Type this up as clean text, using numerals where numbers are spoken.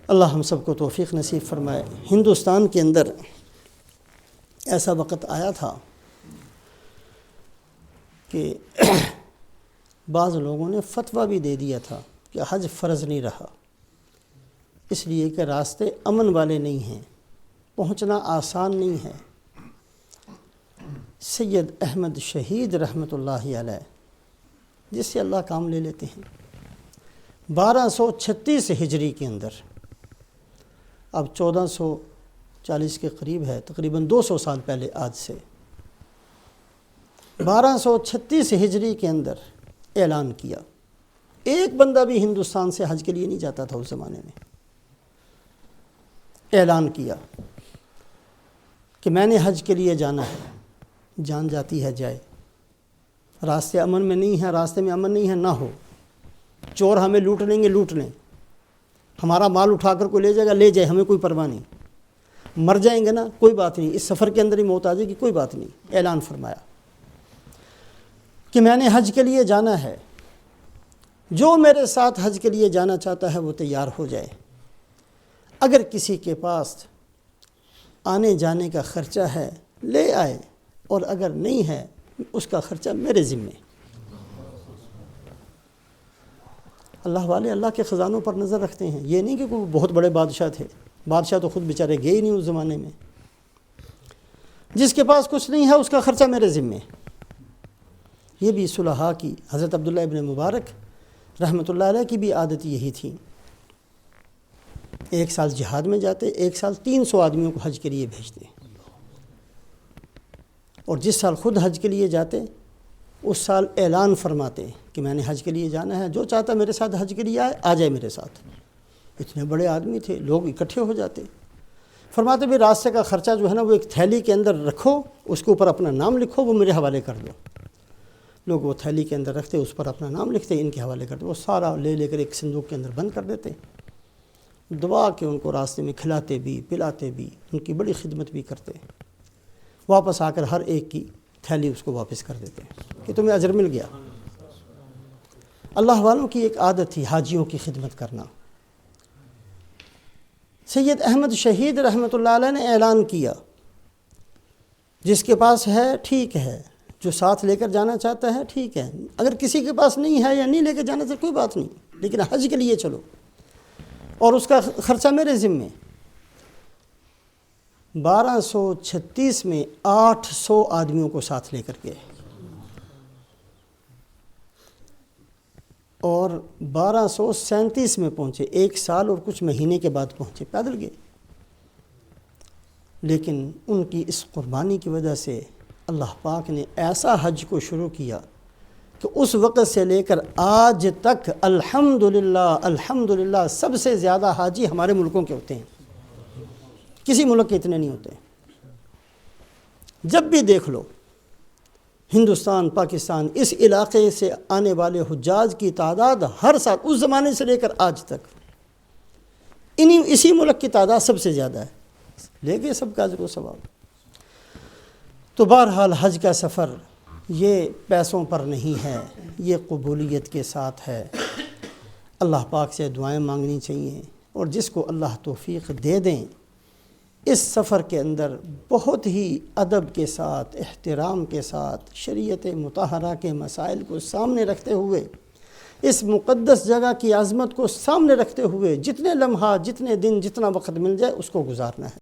اللہ ہم سب کو توفیق نصیب فرمائے۔ ہندوستان کے اندر ایسا وقت آیا تھا کہ بعض لوگوں نے فتویٰ بھی دے دیا تھا کہ حج فرض نہیں رہا، اس لیے کہ راستے امن والے نہیں ہیں، پہنچنا آسان نہیں ہے۔ سید احمد شہید رحمۃ اللہ علیہ، جس سے اللہ کام لے لیتے ہیں، 1236 ہجری کے اندر، اب 1440 کے قریب ہے، تقریباً 200 سال پہلے آج سے، 1236 ہجری کے اندر اعلان کیا۔ ایک بندہ بھی ہندوستان سے حج کے لیے نہیں جاتا تھا اس زمانے میں۔ اعلان کیا کہ میں نے حج کے لیے جانا ہے، جان جاتی ہے جائے، راستے امن میں نہیں ہیں، راستے میں امن نہیں ہے نہ ہو، چور ہمیں لوٹ لیں گے لوٹ لیں، ہمارا مال اٹھا کر کوئی لے جائے گا لے جائے، ہمیں کوئی پرواہ نہیں، مر جائیں گے نا کوئی بات نہیں، اس سفر کے اندر ہی موت آ جائے گی کوئی بات نہیں۔ اعلان فرمایا کہ میں نے حج کے لیے جانا ہے، جو میرے ساتھ حج کے لیے جانا چاہتا ہے وہ تیار ہو جائے، اگر کسی کے پاس آنے جانے کا خرچہ ہے لے آئے، اور اگر نہیں ہے اس کا خرچہ میرے ذمے۔ اللہ والے اللہ کے خزانوں پر نظر رکھتے ہیں، یہ نہیں کہ کوئی بہت بڑے بادشاہ تھے، بادشاہ تو خود بیچارے گئے ہی نہیں اس زمانے میں۔ جس کے پاس کچھ نہیں ہے اس کا خرچہ میرے ذمے۔ یہ بھی صلحاء کی، حضرت عبداللہ ابن مبارک رحمۃ اللہ علیہ کی بھی عادت یہی تھی، ایک سال جہاد میں جاتے، ایک سال 300 آدمیوں کو حج کے لیے بھیجتے، اور جس سال خود حج کے لیے جاتے اس سال اعلان فرماتے کہ میں نے حج کے لیے جانا ہے، جو چاہتا میرے ساتھ حج کے لیے آ جائے میرے ساتھ۔ اتنے بڑے آدمی تھے، لوگ اکٹھے ہو جاتے، فرماتے بھی راستے کا خرچہ جو ہے نا وہ ایک تھیلی کے اندر رکھو، اس کے اوپر اپنا نام لکھو، وہ میرے حوالے کر دو۔ لوگ وہ تھیلی کے اندر رکھتے، اس پر اپنا نام لکھتے، ان کے حوالے کرتے، وہ سارا لے کر ایک صندوق کے اندر بند کر دیتے، دعا کہ ان کو راستے میں کھلاتے بھی پلاتے بھی، ان کی بڑی خدمت بھی کرتے، واپس آ کر ہر ایک کی تھیلی اس کو واپس کر دیتے کہ تمہیں اجر مل گیا۔ اللہ والوں کی ایک عادت تھی حاجیوں کی خدمت کرنا۔ سید احمد شہید رحمۃ اللہ علیہ نے اعلان کیا، جس کے پاس ہے ٹھیک ہے، جو ساتھ لے کر جانا چاہتا ہے ٹھیک ہے، اگر کسی کے پاس نہیں ہے یا نہیں لے کر جانا چاہتا کوئی بات نہیں، لیکن حج کے لیے چلو اور اس کا خرچہ میرے ذمے۔ 1236 میں 800 آدمیوں کو ساتھ لے کر گئے، اور 1237 میں پہنچے، ایک سال اور کچھ مہینے کے بعد پہنچے، پیدل گئے۔ لیکن ان کی اس قربانی کی وجہ سے اللہ پاک نے ایسا حج کو شروع کیا کہ اس وقت سے لے کر آج تک الحمدللہ سب سے زیادہ حاجی ہمارے ملکوں کے ہوتے ہیں، کسی ملک کے اتنے نہیں ہوتے۔ جب بھی دیکھ لو ہندوستان پاکستان اس علاقے سے آنے والے حجاج کی تعداد ہر سال اس زمانے سے لے کر آج تک اسی ملک کی تعداد سب سے زیادہ ہے، لے گئے سب کا اجر و ثواب۔ تو بہرحال حج کا سفر یہ پیسوں پر نہیں ہے، یہ قبولیت کے ساتھ ہے۔ اللہ پاک سے دعائیں مانگنی چاہیے، اور جس کو اللہ توفیق دے دیں اس سفر کے اندر بہت ہی ادب کے ساتھ، احترام کے ساتھ، شریعت مطہرہ کے مسائل کو سامنے رکھتے ہوئے، اس مقدس جگہ کی عظمت کو سامنے رکھتے ہوئے جتنے لمحات، جتنے دن، جتنا وقت مل جائے اس کو گزارنا ہے۔